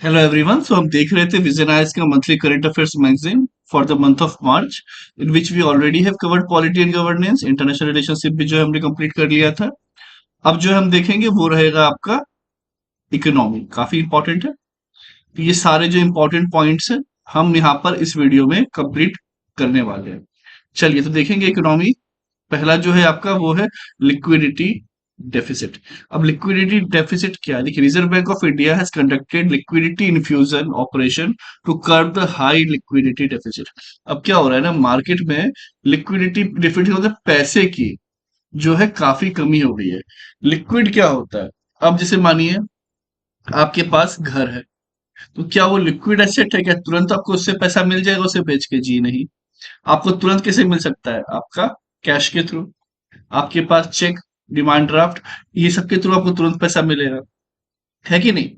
Hello everyone. सो हम देख रहे थे विजन आइज का monthly current affairs magazine for the month of March, in which we already have covered polity and governance. International relationship भी जो है हमने कंप्लीट कर लिया था। अब जो हम देखेंगे वो रहेगा आपका इकोनॉमी, काफी इंपॉर्टेंट है। तो ये सारे जो इंपॉर्टेंट पॉइंट्स हैं हम यहाँ पर इस वीडियो में कंप्लीट करने वाले हैं। चलिए तो देखेंगे इकोनॉमी। पहला जो है आपका वो है लिक्विडिटी डेफिसिट। अब लिक्विडिटी डेफिसिट क्या है? देखिए, Reserve Bank of India has conducted liquidity infusion operation to curb the high liquidity deficit. अब क्या हो रहा है ना, मार्केट में लिक्विडिटी डेफिसिट मतलब पैसे की जो है काफी कमी हो गई है। लिक्विड क्या होता है? अब जैसे मानिए आपके पास घर है, तो क्या वो लिक्विड एसेट है? क्या तुरंत आपको उससे पैसा मिल जाएगा उसे बेच के? जी नहीं। आपको तुरंत कैसे मिल सकता है? आपका कैश के थ्रू, आपके पास चेक, डिमांड ड्राफ्ट, ये सब के थ्रू आपको तुरंत पैसा मिलेगा, है कि नहीं?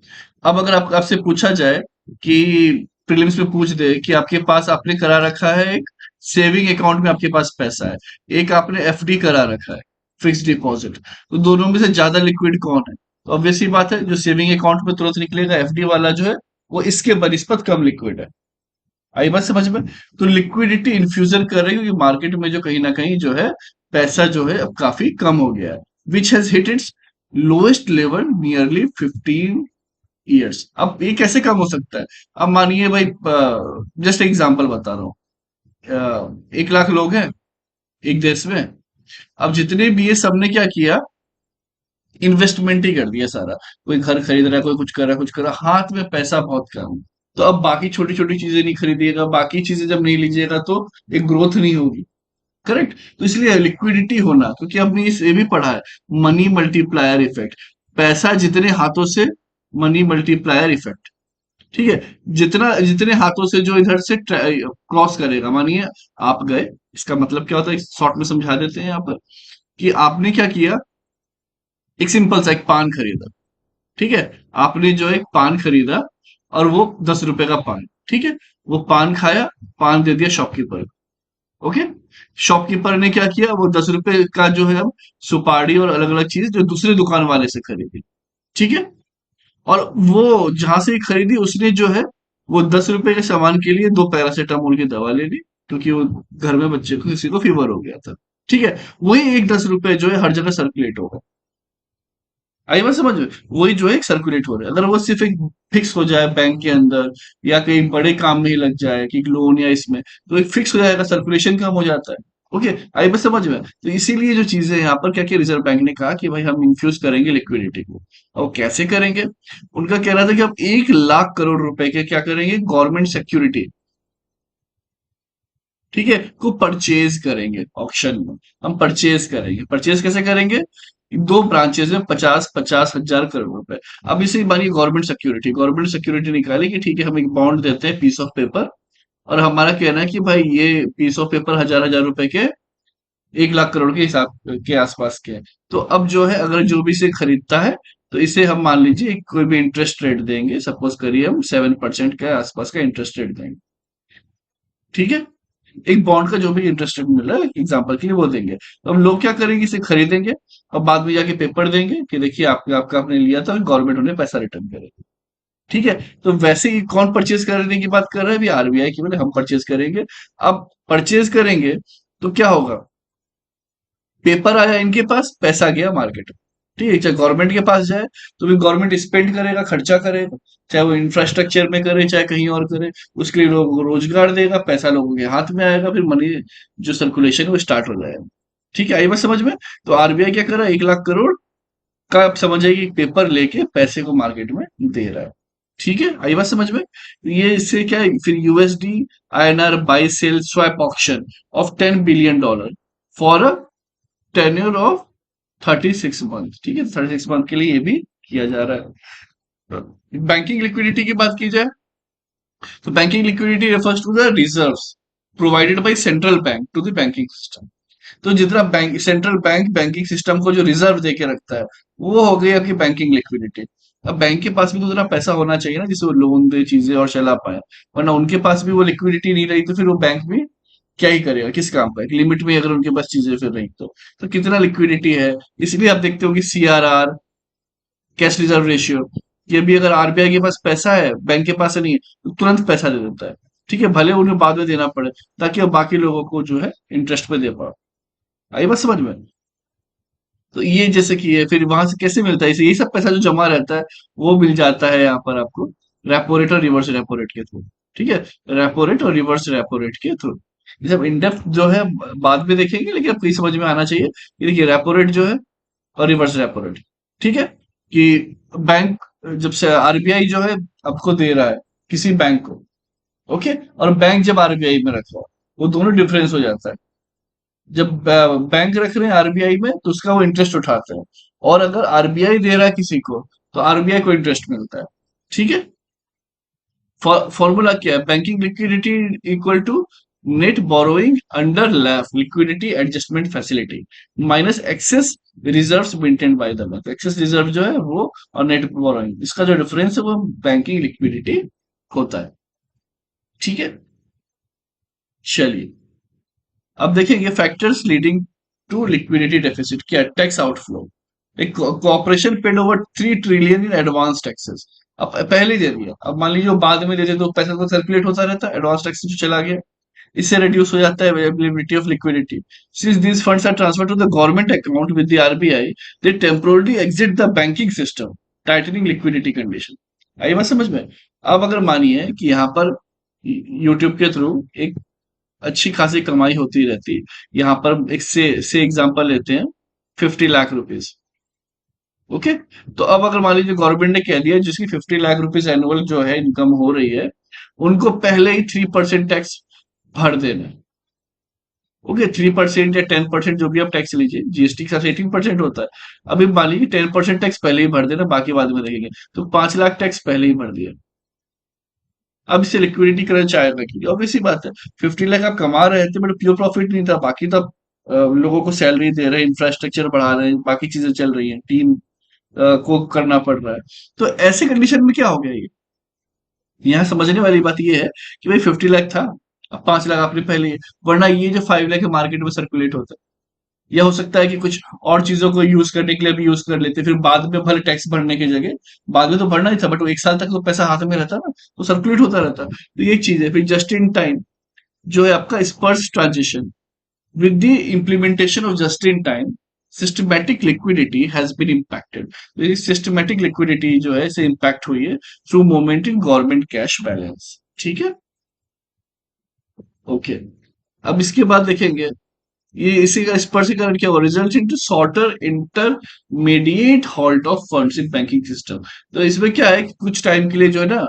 अब अगर आपसे पूछा जाए कि प्रीलिम्स में पूछ दे कि आपके पास आपने करा रखा है एक सेविंग अकाउंट में आपके पास पैसा है, एक आपने एफडी करा रखा है, फिक्स डिपॉजिट, तो दोनों में से ज्यादा लिक्विड कौन है? तो ऑब्वियस सी बात है, जो सेविंग अकाउंट में तुरंत निकलेगा, एफडी वाला जो है वो इसके बनिस्पत कम लिक्विड है। आई बात समझ में? तो लिक्विडिटी इन्फ्यूजन कर रही है क्योंकि मार्केट में जो कहीं ना कहीं जो है पैसा जो है अब काफी कम हो गया है, which has hit it's lowest level nearly 15 years. अब ये कैसे कम हो सकता है? अब मानिए भाई, जस्ट एग्जांपल बता रहा हूँ। 1 लाख लोग हैं एक देश में। अब जितने भी ये सबने क्या किया, इन्वेस्टमेंट ही कर दिया सारा। कोई घर खरीद रहा है, कोई कुछ कर रहा है, कुछ कर रहा है, हाथ में पैसा बहुत कम। तो अब बाकी छोटी छोटी चीजें नहीं खरीदिएगा, बाकी चीजें जब नहीं लीजिएगा तो एक ग्रोथ नहीं होगी। करेक्ट? तो इसलिए लिक्विडिटी होना, क्योंकि हमने ये भी पढ़ा है, मनी मल्टीप्लायर इफेक्ट। पैसा जितने हाथों से, मनी मल्टीप्लायर इफेक्ट। ठीक है? जितना जितने हाथों से जो इधर से क्रॉस करेगा, मानिए आप गए, इसका मतलब क्या होता है शॉर्ट में समझा देते हैं यहाँ पर, कि आपने क्या किया, एक सिंपल सा एक पान खरीदा। ठीक है? आपने जो एक पान खरीदा और वो 10 रुपए का पान, ठीक है? वो पान खाया, पान दे दिया शॉपकीपर को। ओके? शॉपकीपर ने क्या किया, वो 10 रुपए का जो है अब सुपारी और अलग अलग चीज जो दूसरे दुकान वाले से खरीदी। ठीक है? और वो जहां से खरीदी उसने जो है वो 10 रुपए के सामान के लिए 2 पैरासीटामोल की दवा ले ली, क्योंकि वो घर में बच्चे को किसी को फीवर हो गया था। ठीक है? वही एक 10 रुपए जो है हर जगह सर्कुलेट होगा। आई बात समझ में? वही जो है सर्कुलेट हो रहा है। अगर वो सिर्फ एक फिक्स हो जाए बैंक के अंदर, या कहीं बड़े काम में ही लग जाए कि लोन या इसमें, तो एक फिक्स हो जाएगा, सर्कुलेशन कम हो जाता है। ओके? आई बात समझ में? तो इसीलिए जो चीजें यहाँ पर क्या, कि रिजर्व बैंक ने कहा कि भाई हम इंफ्यूज करेंगे लिक्विडिटी को। और कैसे करेंगे? उनका कहना था कि हम 1 लाख करोड़ रुपए के क्या करेंगे, गवर्नमेंट सिक्योरिटी, ठीक है, को परचेज करेंगे ऑक्शन में। हम परचेज करेंगे। परचेज कैसे करेंगे? दो ब्रांचेस में 50-50 हजार करोड़ रुपए। अब इसे मानिए गवर्नमेंट सिक्योरिटी निकाली कि ठीक है, हम एक बॉन्ड देते हैं, पीस ऑफ पेपर, और हमारा कहना है कि भाई ये पीस ऑफ पेपर हजार हजार रुपए के 1 लाख करोड़ के हिसाब के आसपास के हैं। तो अब जो है अगर जो भी इसे खरीदता है, तो इसे हम मान लीजिए कोई भी इंटरेस्ट रेट देंगे, सपोज करिए हम 7% के आसपास का इंटरेस्ट रेट देंगे। ठीक है? एक बॉन्ड का जो भी इंटरेस्ट रेट मिल रहा है एग्जांपल के लिए वो देंगे। तो हम लोग क्या करेंगे, इसे खरीदेंगे और बाद में जाके पेपर देंगे कि देखिए आपका आपका आपने लिया था, गवर्नमेंट उन्हें पैसा रिटर्न करेगी। ठीक है? तो वैसे ही कौन परचेज करने की बात कर रहा है? अभी आरबीआई की, बोले हम परचेज करेंगे। अब परचेज करेंगे तो क्या होगा? पेपर आया इनके पास, पैसा गया मार्केट में। ठीक है? चाहे गवर्नमेंट के पास जाए तो भी गवर्नमेंट स्पेंड करेगा, खर्चा करेगा, चाहे वो इंफ्रास्ट्रक्चर में करे चाहे कहीं और करे। उसके लिए लोगों को रोजगार देगा, पैसा लोगों के हाथ में आएगा, फिर मनी जो सर्कुलेशन है वो स्टार्ट हो जाएगा। ठीक है? आई बात समझ में? तो आरबीआई क्या कर रहा है, 1 लाख करोड़ का आप समझिए कि पेपर लेके पैसे को मार्केट में दे रहा है। ठीक है? आई बात समझ में? तो ये इससे क्या है, फिर USD INR buy sell swap auction of $10 billion for a tenure of 36 month. ठीक है? 36 मंथ के लिए ये भी किया जा रहा है। बैंकिंग लिक्विडिटी की बात की जाए तो banking liquidity refers to the reserves provided by central bank to the banking system. तो जितना bank, central bank banking system को जो रिजर्व देके रखता है, वो हो गई आपकी बैंकिंग लिक्विडिटी। अब बैंक के पास भी तो उतना पैसा होना चाहिए ना, जिससे वो लोन दे चीजें और चला पाए। वरना उनके पास भी वो लिक्विडिटी नहीं रही तो फिर वो बैंक भी क्या ही करेगा, किस काम का? एक लिमिट में अगर उनके पास चीजें फिर रही तो कितना लिक्विडिटी है? इसलिए आप देखते हो कि सीआरआर, कैश रिजर्व रेशियो, कि अभी अगर आरबीआई के पास पैसा है, बैंक के पास नहीं है, तो तुरंत पैसा दे देता है। ठीक है, भले उन्हें बाद में देना पड़े, ताकि अब बाकी लोगों को जो है इंटरेस्ट पे दे पाओ। आई बात समझ में? तो ये जैसे कि है, फिर वहां से कैसे मिलता है इसे, ये सब पैसा जो जमा रहता है वो मिल जाता है यहाँ पर आपको रेपो रेट और रिवर्स रेपो रेट के थ्रू। ठीक है, रेपो रेट और रिवर्स रेपो रेट के थ्रू। ये सब इन डेप्थ जो है बाद में देखेंगे, लेकिन आपको ये समझ में आना चाहिए कि देखिए रेपो रेट जो है और रिवर्स रेपो रेट, ठीक है, कि बैंक, जब से आरबीआई जो है आपको दे रहा है किसी बैंक को, ओके, और बैंक जब आरबीआई में रख रहा है, वो दोनों डिफरेंस हो जाता है। जब बैंक रख रहे हैं आरबीआई में तो उसका वो इंटरेस्ट उठाते हैं, और अगर आरबीआई दे रहा है किसी को तो आरबीआई को इंटरेस्ट मिलता है। ठीक है, फॉर्मूला क्या है, banking liquidity equal to net borrowing under LAF liquidity adjustment facility minus excess reserves maintain by the bank. Excess reserve जो है वो और नेट बोरोइंग, इसका जो डिफरेंस है वो बैंकिंग लिक्विडिटी होता है। ठीक है, चलिए अब देखेंगे factors leading to liquidity deficit. क्या, टैक्स आउटफ्लो। एक corporation paid over 3 trillion in advance taxes. अब पहले ही दे दिया, अब मान लीजिए वो बाद में दे दे तो पैसा तो सर्कुलेट होता रहता है, एडवांस टैक्स जो चला गया, इससे रिड्यूस हो जाता है availability of liquidity. Since these funds are transfer to the government account with the RBI, they temporarily exit the banking system, tightening liquidity condition. आई बात समझ में? अब अगर मानिए कि यहाँ पर यूट्यूब के थ्रू एक अच्छी खासी कमाई होती रहती है, यहाँ पर एक से एग्जांपल लेते हैं, 50 लाख रुपीज। ओके, तो अब अगर मान लीजिए गवर्नमेंट ने कह दिया जिसकी 50 लाख रुपीज एनुअल जो है इनकम हो रही है, उनको पहले ही 3% टैक्स भर देना है। ओके, 3% या 10% जो भी आप टैक्स लीजिए, जीएसटी के साथ 18% होता है। अभी मान लीजिए 10% टैक्स पहले ही भर देना, बाकी बाद में देखेंगे, तो 5 लाख टैक्स पहले ही भर दिया। अब इसे लिक्विडिटी करना चाहेगा कि, ऑब्वियस सी बात है, 50 लाख आप कमा रहे थे बट प्योर प्रॉफिट नहीं था, बाकी तो आप, लोगों को सैलरी दे रहे हैं, इंफ्रास्ट्रक्चर बढ़ा रहे हैं, बाकी चीजें चल रही हैं, टीम को करना पड़ रहा है। तो ऐसे कंडीशन में क्या हो गया ये, यहाँ समझने वाली बात ये है कि भाई 50 लाख था, अब 5 लाख आपने पहले, वरना ये जो 5 लाख मार्केट में सर्कुलेट होता है, या हो सकता है कि कुछ और चीजों को यूज करने के लिए भी यूज कर लेते, फिर बाद में भले टैक्स भरने की जगह, बाद में तो भरना ही था बट वो 1 साल तक तो पैसा हाथ में रहता ना, तो सर्कुलेट होता रहता। तो ये एक चीज है। फिर जस्ट इन टाइम जो है आपका स्पर्स transition, with the implementation of just in time systematic liquidity has been impacted। तो ये systematic liquidity जो है इसे impact हुई है through movement in government cash balance। ठीक है, ओके, अब इसके बाद देखेंगे ये इसी का स्पष्टीकरण क्या हुआ, result into shorter intermediate halt of funds in banking system. तो इसमें क्या है कि कुछ टाइम के लिए जो है ना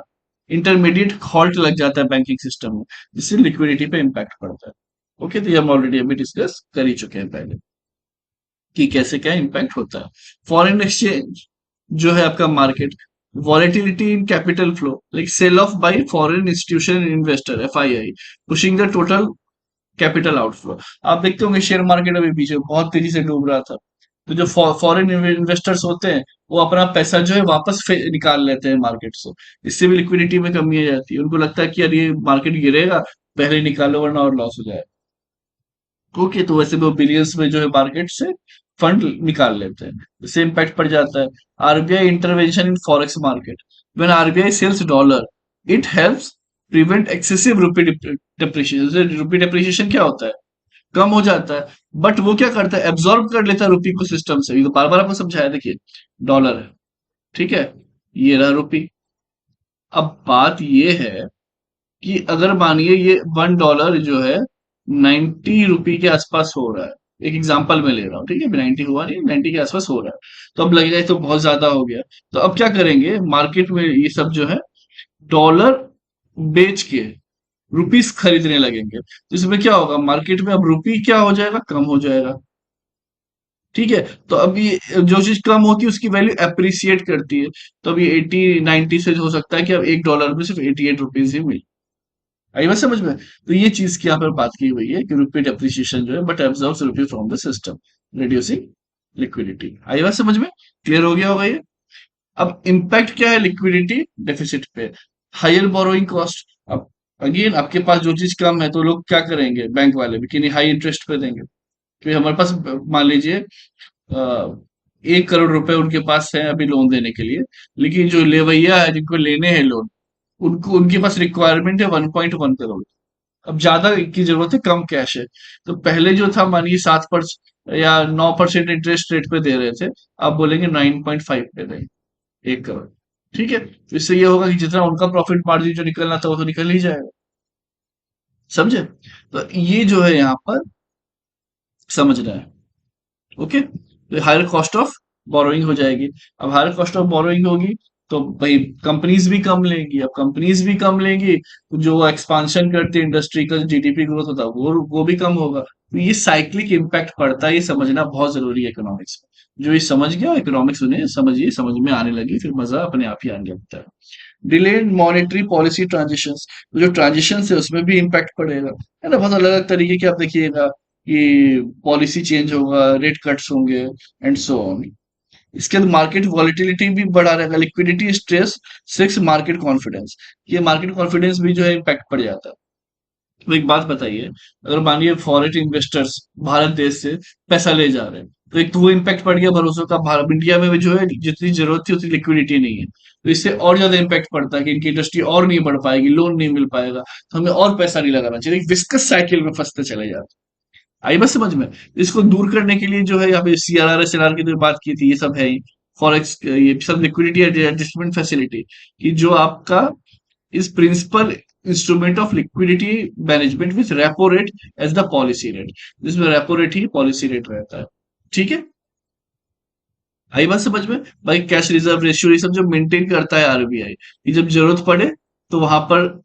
इंटरमीडिएट हॉल्ट लग जाता है बैंकिंग सिस्टम में, जिससे लिक्विडिटी पे इम्पैक्ट पड़ता है। ओके, तो ये हम ऑलरेडी अभी डिस्कस कर ही चुके हैं पहले कि कैसे क्या इम्पैक्ट होता है। फॉरेन एक्सचेंज जो है आपका market, volatility in capital flow like sell off by foreign institution investor FII, pushing the total capital outflow. आप देखते होंगे शेयर मार्केट अभी पीछे बहुत तेजी से डूब रहा था, तो जो फॉरेन इन्वेस्टर्स होते हैं वो अपना पैसा जो है वापस निकाल लेते हैं मार्केट से, इससे भी लिक्विडिटी में कमी आ जाती है। उनको लगता है कि यार ये मार्केट गिरेगा, पहले निकालो वरना और लॉस हो जाए। ओके, तो वैसे वो बिलियंस में जो है मार्केट से फंड निकाल लेते हैं, इससे इम्पैक्ट पड़ जाता है। RBI intervention in forex market, when RBI sells dollar it helps prevent excessive rupee depreciation. Rupee depreciation क्या होता है, कम हो जाता है, बट वो क्या करता है, एब्जॉर्ब कर लेता है रुपी को सिस्टम से। ये तो बार बार आपको समझाया, देखिए डॉलर है, ठीक है, ये रहा रुपी। अब बात ये है कि अगर मानिए ये $1 जो है 90 रुपी के आसपास हो रहा है, एक एग्जांपल में ले रहा हूँ, ठीक है, 90 हुआ नहीं, 90 के आसपास हो रहा है, तो अब लगेगा ये तो बहुत ज्यादा हो गया। तो अब क्या करेंगे, मार्केट में ये सब जो है डॉलर बेच के रुपीस खरीदने लगेंगे, तो इसमें क्या होगा, मार्केट में अब रुपी क्या हो जाएगा, कम हो जाएगा। ठीक है, तो अभी जो चीज कम होती है उसकी वैल्यू अप्रिसिएट करती है, तो अभी 80-90 से हो सकता है कि अब $1 में सिर्फ 88 रुपीज ही मिले। आई बात समझ में? तो ये चीज की यहाँ पर बात की हुई है कि रुपी डेप्रिसिएशन जो है but absorbs rupee from the system, reducing liquidity. आई बात समझ में? क्लियर हो गया होगा ये? अब इम्पैक्ट क्या है लिक्विडिटी डेफिसिट पे, हायर बोरोइंग कॉस्ट। अब अगेन आपके पास जो चीज कम है तो लोग क्या करेंगे, बैंक वाले भी कि नहीं हाई इंटरेस्ट पे देंगे, क्योंकि हमारे पास मान लीजिए 1 करोड़ रुपए उनके पास है अभी लोन देने के लिए, लेकिन जो लेवैया है जिनको लेने हैं लोन, उनको उनके पास रिक्वायरमेंट है 1.1 करोड़। अब ज्यादा की जरूरत है, कम कैश है। तो पहले जो था मानिए 7% या 9% इंटरेस्ट रेट पे दे रहे थे, आप बोलेंगे 9.5 पे दें 1 करोड़। ठीक है, तो इससे ये होगा कि जितना उनका प्रॉफिट मार्जिन जो निकलना था वो तो निकल ही जाएगा। समझे? तो ये जो है यहाँ पर समझना है। ओके, तो हायर कॉस्ट ऑफ बोरोइंग हो जाएगी। अब हायर कॉस्ट ऑफ बोरोइंग होगी तो भाई कंपनीज भी कम लेंगी। अब कंपनीज भी कम लेंगी तो जो एक्सपांशन करती है इंडस्ट्री का जीडीपी ग्रोथ होता है वो भी कम होगा। तो ये साइक्लिक इम्पैक्ट पड़ता है, ये समझना बहुत जरूरी है इकोनॉमिक्स में। जो ये समझ गया इकोनॉमिक्स उन्हें समझिए, समझ में आने लगी, फिर मजा अपने आप ही आने लगता है। डिलेड मॉनेटरी पॉलिसी ट्रांजिशंस, तो जो ट्रांजिशन है उसमें भी इम्पैक्ट पड़ेगा, है ना। बहुत अलग अलग तरीके के आप देखिएगा कि पॉलिसी चेंज होगा, रेट कट्स होंगे एंड सो ऑन। इसके बाद मार्केट वॉलिटिलिटी भी बढ़ा रहेगा, liquidity stress, six market confidence. ये मार्केट कॉन्फिडेंस भी जो है इम्पैक्ट पड़ जाता है। तो एक बात बताइए, अगर मानिए फॉरेन इन्वेस्टर्स भारत देश से पैसा ले जा रहे हैं, तो एक तो वो इम्पैक्ट पड़ गया भरोसों का। भारत इंडिया में भी जो है जितनी जरूरत थी उतनी लिक्विडिटी नहीं है, तो इससे और ज्यादा इम्पैक्ट पड़ता है कि इनकी इंडस्ट्री और नहीं बढ़ पाएगी, लोन नहीं मिल पाएगा, तो हमें और पैसा नहीं लगाना चाहिए। एक विस्कस साइकिल में फंसते चले जाते हैं। आई बस समझ में? इसको दूर करने के लिए जो है यहाँ पे सीआरआर एसएलआर की जो बात की थी, ये सब है। फॉरेक्स ये सब लिक्विडिटी एडजस्टमेंट फैसिलिटी, कि जो आपका is principal instrument of liquidity management with repo rate as the policy rate, जिसमें रेपो रेट ही पॉलिसी रेट रहता है। ठीक है, आई बात समझ में? भाई कैश रिजर्व रेशियो ये सब जो मेंटेन करता है आरबीआई, कि जब जरूरत पड़े तो वहां पर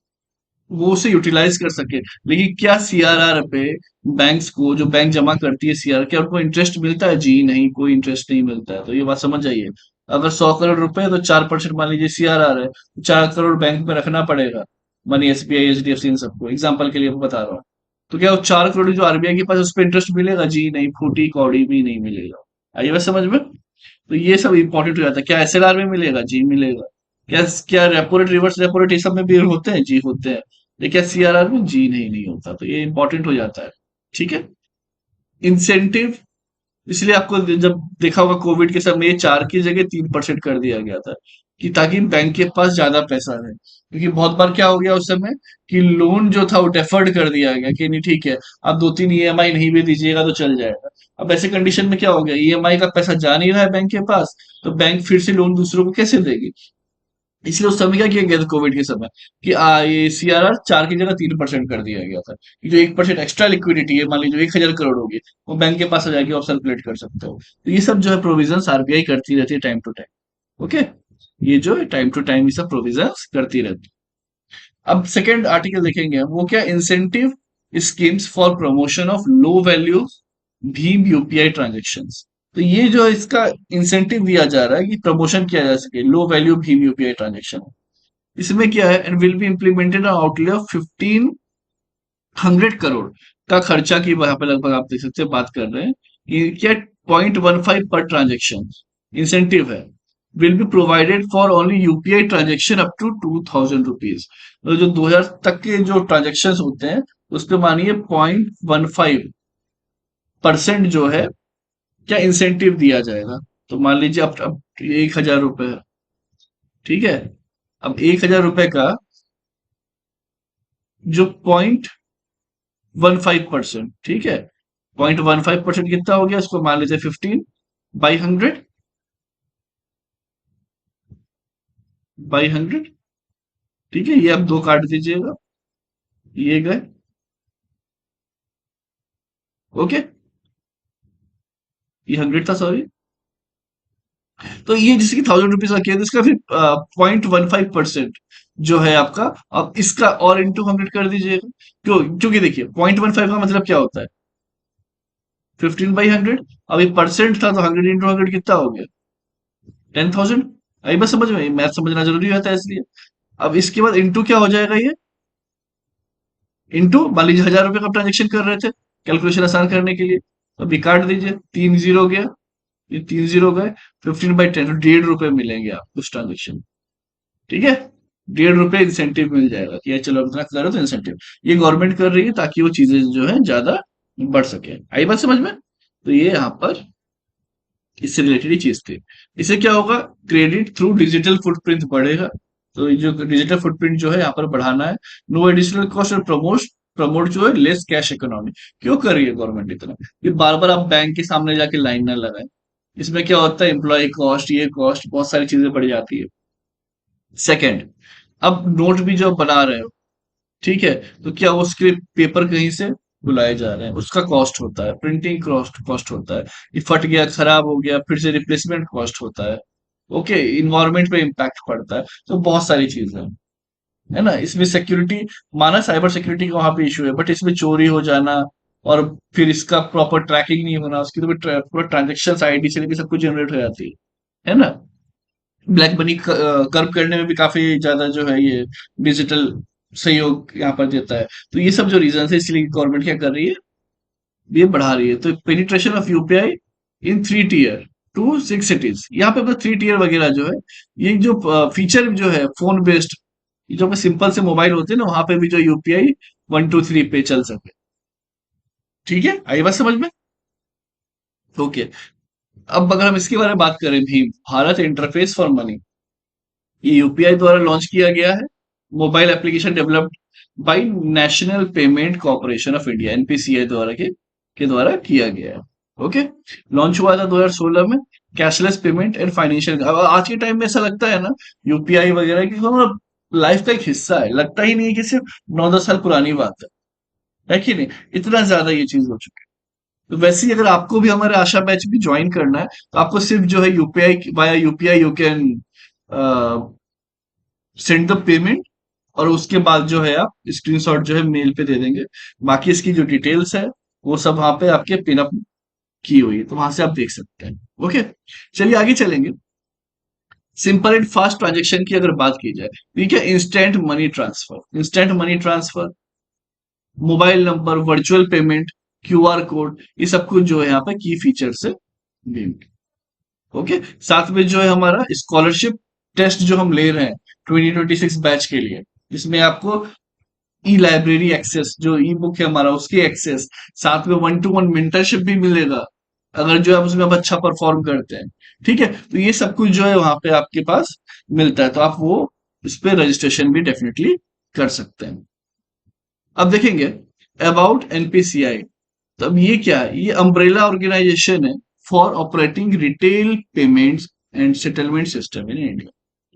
वो उसे यूटिलाइज कर सके। लेकिन क्या सीआरआर पे बैंक्स को, जो बैंक जमा करती है सीआर, क्या उनको इंटरेस्ट मिलता है? जी नहीं, कोई इंटरेस्ट नहीं मिलता है। तो ये बात समझ जाइए। अगर 100 करोड़ रुपए है तो 4% मान लीजिए सीआरआर है, तो 4 करोड़ बैंक में रखना पड़ेगा। मनी एसबीआई एचडीएफसी इन सबको एग्जाम्पल के लिए मैं बता रहा हूँ। तो क्या वो 4 करोड़ जो आरबीआई के पास उस पर इंटरेस्ट मिलेगा? जी नहीं, फूटी कौड़ी भी नहीं मिलेगा। आइए बस समझ में। तो ये सब इंपॉर्टेंट हो जाता है। क्या एसएलआर में मिलेगा? जी मिलेगा। क्या क्या repo rate, reverse repo rate ये सब में भी होते हैं? जी होते हैं। लेकिन क्या सीआरआर में? जी नहीं, नहीं होता। तो ये इंपॉर्टेंट हो जाता है। ठीक है, इंसेंटिव। इसलिए आपको जब देखा होगा कोविड के समय ये 4 की जगह 3% कर दिया गया था, कि ताकि बैंक के पास ज्यादा पैसा रहे। क्योंकि बहुत बार क्या हो गया उस समय कि लोन जो था वो डेफर्ड कर दिया गया, कि नहीं ठीक है, आप 2-3 ईएमआई नहीं भी दीजिएगा तो चल जाएगा। अब ऐसे कंडीशन में क्या हो गया, ईएमआई का पैसा जा नहीं रहा है बैंक के पास, तो बैंक फिर से लोन दूसरों को कैसे देगी? इसलिए उस समय क्या किया गया था कोविड के समय, कि ये सीआरआर 4 की जगह 3% कर दिया गया था, कि जो 1% एक्स्ट्रा लिक्विडिटी है, मान लीजिए 1,000 करोड़ होगी, वो बैंक के पास आ जाएगी, आप सर्कुलेट कर सकते हो। तो ये सब जो है प्रोविजंस आरबीआई करती रहती है टाइम टू टाइम। ओके, ये जो है टाइम टू टाइम ये सब प्रोविजंस करती रहती है। अब सेकेंड आर्टिकल देखेंगे वो क्या, incentive schemes for promotion of low value Bhim UPI transactions. तो ये जो है इसका इंसेंटिव दिया जा रहा है कि प्रमोशन किया जा सके low value Bhim UPI transaction. इसमें क्या है, and will be implemented outlay of 1,500 crore का खर्चा की वहां पे लगभग आप देख सकते हैं बात कर रहे हैं। ये क्या, 0.15 पर ट्रांजेक्शन इंसेंटिव है। Will be provided for only UPI transaction up to 2,000 rupees. तो जो 2,000 तक के जो ट्रांजेक्शन होते हैं उस पे मानिए 0.15% जो है क्या इंसेंटिव दिया जाएगा। तो मान लीजिए अब 1,000 रुपए है, ठीक है। अब 1,000 रुपए का जो 0.15%, ठीक है, 0.15% कितना हो गया, इसको मान लीजिए 15/100, बाई 100। ठीक है, ये आप दो काट दीजिएगा, ये गए। ओके, ये 100 था, सॉरी। तो ये जैसे कि 1,000 रुपीज का किया तो इसका फिर 0.15% जो है आपका, अब इसका और इंटू 100 कर दीजिएगा। क्यों? क्योंकि देखिए 0.15 का मतलब क्या होता है, 15/100। अब ये परसेंट था तो 100 इंटू 100 कितना हो गया, 10,000। आई बस समझ में, मैथ समझना जरूरी होता है इसलिए। अब इसके बाद इंटू क्या हो जाएगा, ये इंटू मान लीजिए 1,000 रुपए का ट्रांजेक्शन कर रहे थे, कैलकुलेशन आसान करने के लिए, तो अभी काट दीजिए, 3 जीरो गया, ये 3 जीरो गए, 15/10 तो 1.5 रुपए मिलेंगे आपको उस ट्रांजेक्शन। ठीक है, 1.5 रुपए इंसेंटिव मिल जाएगा कि यार चलो इतना कर रहे हो तो इंसेंटिव। ये गवर्नमेंट कर रही है ताकि वो चीजें जो है ज्यादा बढ़ सके। आई बात समझ में? तो ये यहाँ पर इससे रिलेटेड ही चीज थी। इससे क्या होगा, क्रेडिट थ्रू डिजिटल फुटप्रिंट बढ़ेगा। तो ये जो डिजिटल फुटप्रिंट जो है यहाँ पर बढ़ाना है। नो एडिशनल कॉस्ट और प्रमोट जो है लेस कैश इकोनॉमी। क्यों कर रही है गवर्नमेंट इतना कि बार बार आप बैंक के सामने जाके लाइन ना लगाए। इसमें क्या होता है, एम्प्लॉय कॉस्ट, ये कॉस्ट, बहुत सारी चीजें बढ़ जाती है। सेकंड, अब नोट भी जो बना रहे हो, ठीक है, तो क्या उसके पेपर कहीं से बुलाए जा रहे हैं, उसका कॉस्ट होता है, प्रिंटिंग कॉस्ट कॉस्ट होता है। ये फट गया, खराब हो गया, फिर से रिप्लेसमेंट कॉस्ट होता है। ओके, इन्वायरमेंट पे इम्पैक्ट पड़ता है, तो बहुत सारी चीजें हैं, है ना। इसमें सिक्योरिटी, माना साइबर सिक्योरिटी का वहां पे इशू है, बट इसमें चोरी हो जाना और फिर इसका प्रॉपर ट्रैकिंग नहीं होना, उसकी तो पूरा ट्रांजेक्शन आईडी से लेकर सब कुछ जनरेट हो जाती है ना। ब्लैक मनी कर्व करने में भी काफी ज्यादा जो है ये डिजिटल सहयोग यहाँ पर देता है। तो ये सब जो रीजन है, इसलिए गवर्नमेंट क्या कर रही है, ये बढ़ा रही है। तो penetration of UPI in 3 tier to 6 cities, यहाँ पे अपना 3 टियर वगैरह जो है, ये जो फीचर जो है फोन बेस्ड, जो अपने सिंपल से मोबाइल होते हैं ना, वहां पे भी जो यूपीआई 1 2 3 पे चल सके। ठीक है, आई बात समझ में? ओके। अब अगर हम इसके बारे में बात करें, Bhim Bharat interface for money, ये यूपीआई द्वारा लॉन्च किया गया है। Mobile application developed by national payment corporation of India, NPCI के द्वारा किया गया है। ओके, लॉन्च हुआ था 2016 में। कैशलेस पेमेंट एंड फाइनेंशियल, आज के टाइम में ऐसा लगता है ना, यूपीआई वगैरह की हमारा लाइफ का एक हिस्सा है, लगता ही नहीं है कि सिर्फ 9 10 साल पुरानी बात है कि नहीं? इतना ज्यादा ये चीज हो चुकी है। तो वैसे ही अगर आपको भी हमारे आशा बैच भी ज्वाइन करना है, तो आपको सिर्फ जो है UPI, via UPI you can send the payment, और उसके बाद जो है आप स्क्रीनशॉट जो है मेल पे दे देंगे। बाकी इसकी जो डिटेल्स है वो सब वहां पे आपके पिनअप की हुई है, तो वहां से आप देख सकते हैं। ओके, चलिए आगे चलेंगे। सिंपल एंड फास्ट ट्रांजेक्शन की अगर बात की जाए, ठीक है, instant money transfer, instant money transfer, mobile number, virtual payment, QR code, ये सब कुछ जो है यहाँ पे की फीचर्स है। ओके, साथ में जो है हमारा स्कॉलरशिप टेस्ट जो हम ले रहे हैं 2026 बैच के लिए, जिसमें आपको ई लाइब्रेरी एक्सेस, जो ई बुक है हमारा उसकी एक्सेस, साथ में 1 to 1 मेंटरशिप भी मिलेगा अगर जो आप उसमें आप अच्छा परफॉर्म करते हैं। ठीक है, तो ये सब कुछ जो है वहां पे आपके पास मिलता है, तो आप वो इस पे रजिस्ट्रेशन भी डेफिनेटली कर सकते हैं। अब देखेंगे अबाउट एनपीसीआई। तो अब ये क्या है, ये अम्ब्रेला ऑर्गेनाइजेशन है for operating retail payments and settlement system in India.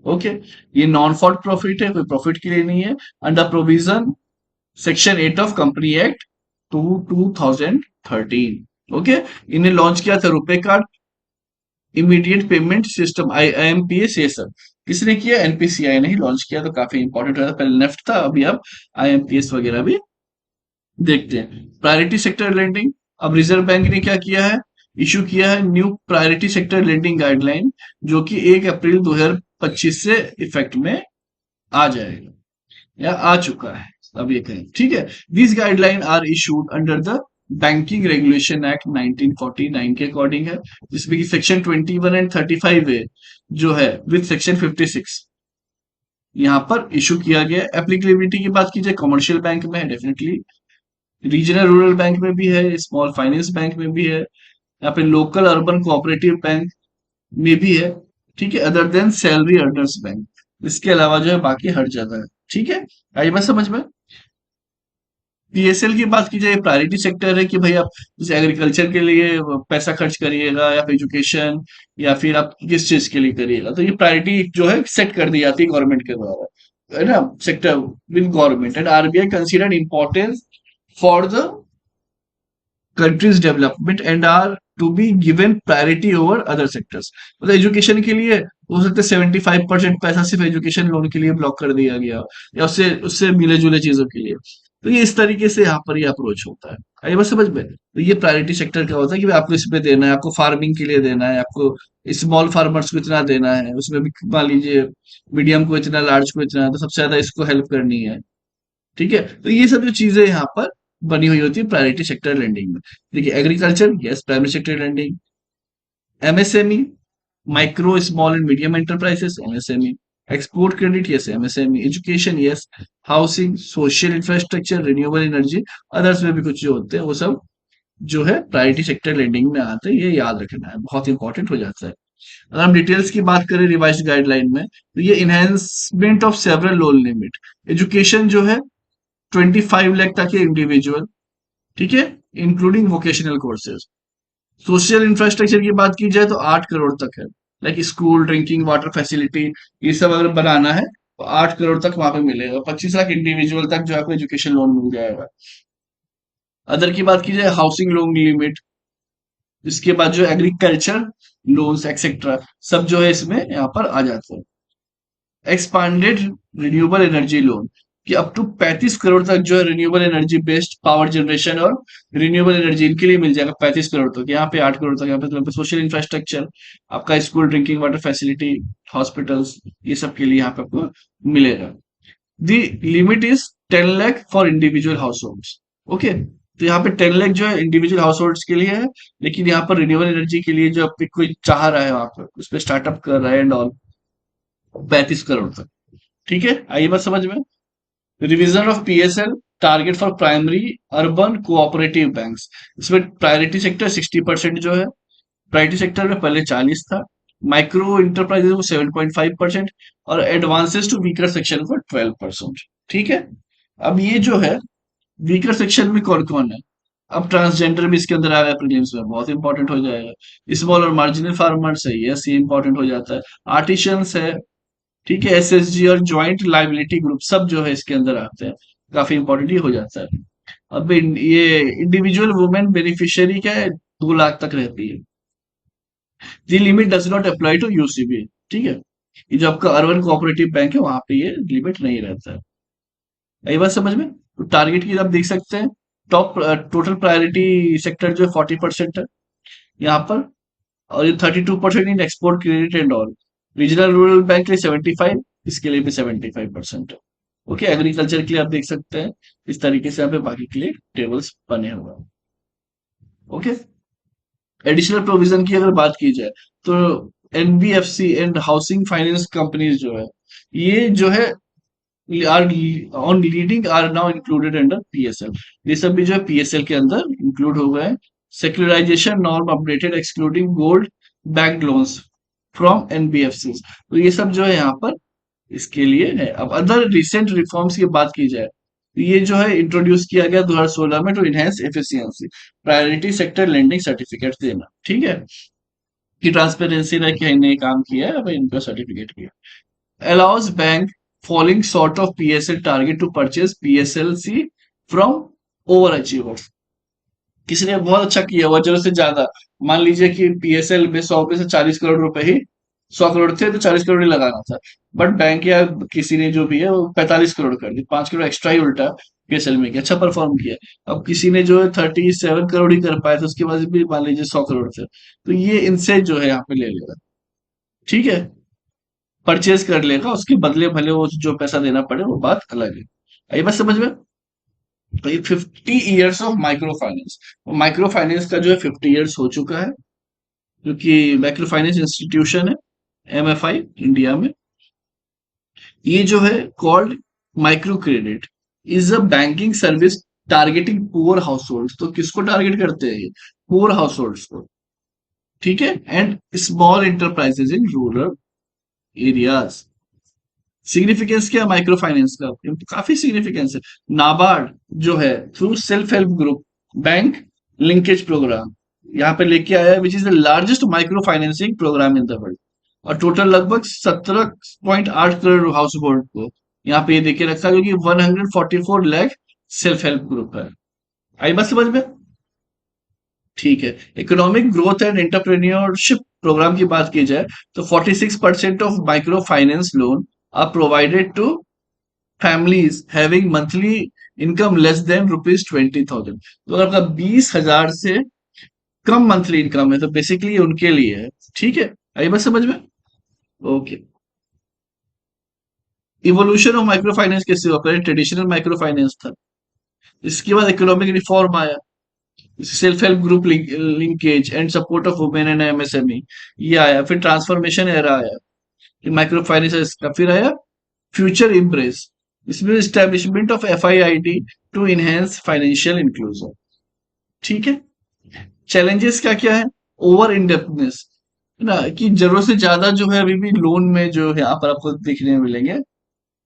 Okay, ये नॉन फॉर प्रॉफिट है, कोई प्रॉफिट के लिए नहीं है। Under provision section 8 of company act 2013। Okay, इन्हें लॉन्च किया था RuPay card, immediate payment system, IMPS, ये सब किसने किया, एनपीसीआई ने ही लॉन्च किया। तो काफी इंपॉर्टेंट था, पहले नेफ्ट था, अभी अब आईएमपीएस वगैरह भी देखते हैं। प्रायोरिटी सेक्टर लेंडिंग, अब रिजर्व बैंक ने क्या किया है, इशू किया है new priority sector lending guideline, जो कि 1 अप्रैल 2025 से इफेक्ट में आ जाएगा या आ चुका है, अब ये कहें। ठीक है, this guideline are issued under the banking regulation act 1949 के अकॉर्डिंग है, जिसमें कि सेक्शन 21 एंड 35 है जो है विद सेक्शन 56 यहाँ पर इशू किया गया। एप्लीकेबिलिटी की बात की जाए, कमर्शियल बैंक में है डेफिनेटली, रीजनल रूरल बैंक में भी है, स्मॉल फाइनेंस बैंक में भी है, यहाँ पे लोकल अर्बन कोऑपरेटिव बैंक में भी है। ठीक है, other than salary earners bank, इसके अलावा जो है बाकी हर जगह है। ठीक है, आई बात समझ में? पीएसएल की बात की जाए, प्रायोरिटी सेक्टर है कि भाई आप जैसे एग्रीकल्चर के लिए पैसा खर्च करिएगा, या फिर एजुकेशन, या फिर आप किस चीज के लिए करिएगा, तो ये प्रायोरिटी जो है सेट कर दी जाती है गवर्नमेंट के द्वारा, है ना, sector with government. And RBI considered importance for the country's development and are to be given priority over other sectors। मतलब एजुकेशन के लिए हो सकता है 75% पैसा सिर्फ एजुकेशन लोन के लिए ब्लॉक कर दिया गया, या उससे उससे मिले जुले चीजों के लिए। तो ये इस तरीके से यहाँ पर ये अप्रोच होता है। आइए बस समझ में, तो ये प्रायोरिटी सेक्टर क्या होता है कि भाई आपको इसमें देना है, आपको फार्मिंग के लिए देना है, आपको स्मॉल फार्मर्स को इतना देना है, उसमें भी मान लीजिए मीडियम को इतना, लार्ज को इतना, तो सबसे ज्यादा इसको हेल्प करनी है। ठीक है, तो ये सब जो चीजें यहाँ पर बनी हुई होती है प्रायोरिटी सेक्टर लेंडिंग में। देखिए agriculture, yes, primary sector lending. MSME, micro small and medium enterprises, MSME. Export credit, yes, MSME. Education, yes. Housing, social infrastructure, renewable energy, others में भी कुछ जो होते हैं वो सब जो है प्रायोरिटी सेक्टर लेंडिंग में आते हैं, ये याद रखना है, बहुत इंपॉर्टेंट हो जाता है। अगर हम डिटेल्स की बात करें रिवाइज गाइडलाइन में, तो ये enhancement of several loan limit, education जो है 25 लाख तक है इंडिविजुअल, ठीक है, including vocational courses. Social infrastructure की बात की जाए तो 8 करोड़ तक है, like school, drinking water facility, ये सब अगर बनाना है तो 8 करोड़ तक वहां पे मिलेगा। 25 लाख इंडिविजुअल तक जो है आपको एजुकेशन लोन मिल जाएगा। अदर की बात की जाए हाउसिंग लोन लिमिट, इसके बाद जो एग्रीकल्चर लोन्स एक्सेट्रा सब जो है इसमें यहाँ पर आ जाते हैं। एक्सपांडेड रिन्यूएबल एनर्जी लोन, कि अप टू 35 करोड़ तक जो है renewable energy based power generation और रिन्यूएबल एनर्जी इनके लिए मिल जाएगा। 35 करोड़ तक, यहाँ पे 8 करोड़ तक, यहाँ पे सोशल इंफ्रास्ट्रक्चर, आपका school, drinking water facility, hospitals, ये सब के लिए यहाँ पे आपको मिलेगा। The limit is 10 lakh for individual household. Okay, तो यहाँ पे 10 लाख जो है इंडिविजुअल हाउस होल्ड्स के लिए है, लेकिन यहाँ पर रिन्यूएबल एनर्जी के लिए जो आपको कोई चाह रहा है वहां पर उस पर स्टार्टअप कर रहा है एंड ऑल, 35 करोड़ तक। ठीक है, आइए बात समझ में। Revision of PSL target for primary urban cooperative banks, इसमें प्रायोरिटी सेक्टर 60% जो है, प्रायोरिटी सेक्टर में पहले 40 था, माइक्रो इंटरप्राइजेस को 7.5% और एडवांसेस टू वीकर सेक्शन को 12%। ठीक है, अब ये जो है वीकर सेक्शन में कौन कौन है, अब ट्रांसजेंडर भी इसके अंदर आ गया प्रीलिम्स में, बहुत इंपॉर्टेंट हो जाएगा। स्मॉल और मार्जिनल फार्मर्स है, यस ये इंपॉर्टेंट हो जाता है। आर्टिशंस है, ठीक है, एसएसजी और ज्वाइंट लाइबिलिटी ग्रुप सब जो है इसके अंदर आते हैं, काफी इंपॉर्टेंट ही हो जाता है। अब ये इंडिविजुअल वुमेन बेनिफिशियरी क्या है, 2 लाख तक रहती है। The limit does not apply to UCB, ठीक है, ये जो आपका अर्बन कोऑपरेटिव बैंक है वहां पे ये लिमिट नहीं रहता है। यही बात समझ में। तो टारगेट की आप देख सकते हैं, टॉप टोटल प्रायोरिटी सेक्टर जो है 40% है यहाँ पर, और ये 32% in export credit and all. Regional rural bank के लिए 75, इसके लिए भी 75% है। ओके, एग्रीकल्चर के लिए आप देख सकते हैं इस तरीके से यहाँ पे बाकी के लिए टेबल्स बने हुए हैं। ओके, एडिशनल प्रोविजन की अगर बात की जाए तो NBFC and housing finance companies जो है, ये जो है are on lending are now included under PSL, ये सब भी जो है पीएसएल के अंदर इंक्लूड हो गए हैं। Secularisation norm updated excluding gold backed loans from NBFC, तो ये सब जो है यहाँ पर इसके लिए है। अब अदर रिसेंट रिफॉर्म्स की बात की जाए तो ये जो है इंट्रोड्यूस किया गया 2016 में to enhance efficiency, priority sector lending certificate देना, ठीक है, कि ट्रांसपेरेंसी रहे कि इन्हें काम किया है, अब इनका सर्टिफिकेट किया। allows bank falling short of PSL target to purchase PSLC from overachievers, किसी ने बहुत अच्छा किया हुआ जरूरत से ज्यादा, मान लीजिए कि पीएसएल में 100 में से 40 करोड़ रुपए ही, 100 करोड़ थे तो 40 करोड़ ही लगाना था, बट बैंक या किसी ने जो भी है वो 45 करोड़ कर दी, 5 करोड़ एक्स्ट्रा ही उल्टा पीएसएल में किया, अच्छा परफॉर्म किया। अब किसी ने जो है 37 करोड़ ही कर पाया, तो उसके बाद भी मान लीजिए 100 करोड़ थे, तो ये इनसे जो है यहाँ पे ले लेगा, ठीक है, परचेज कर लेगा, उसके बदले भले वो जो पैसा देना पड़े वो बात अलग है। आई बात समझ में। तो ये 50 years of micro finance, micro finance का जो है 50 ईयर्स हो चुका है, जो कि माइक्रो फाइनेंस इंस्टीट्यूशन है एमएफआई इंडिया में। ये जो है called micro credit is a banking service targeting poor house hold, तो किसको टारगेट करते हैं ये, पुअर हाउस होल्ड को, ठीक है, and small enterprises in rural areas. Significance क्या माइक्रो फाइनेंस का, काफी सिग्निफिकेंस है। नाबार्ड जो है through self help group bank linkage programme यहाँ पे लेके आया है, which is the largest micro financing programme in the world, और टोटल लगभग 17.8 करोड़ हाउस होल्ड को यहाँ पे ये देके रखा है, जो कि 144 लाख सेल्फ हेल्प ग्रुप है। आई बात समझ में। ठीक है, economic growth and entrepreneurship programme की बात की जाए तो 46% of micro finance loan are provided to families having monthly income less than rupees 20,000, तो अगर आपका 20,000 से कम मंथली इनकम है तो बेसिकली उनके लिए है, ठीक है, आई बात समझ में। Okay, evolution of micro finance कैसे हुआ, पहले ट्रेडिशनल माइक्रो फाइनेंस था, इसके बाद इकोनॉमिक रिफॉर्म आया, self help group linkage and support of women and MSME, ये आया, फिर ट्रांसफॉर्मेशन एरा आया, माइक्रो फाइनेंस का, फिर आया फ्यूचर इम्प्रेस, इसमें establishment of FIID to enhance financial inclusion, ठीक है। चैलेंजेस क्या क्या है? ओवर इंडेप्टनेस, है ना, कि जरूरत से ज्यादा जो है अभी भी लोन में जो है यहाँ पर आपको देखने में मिलेंगे।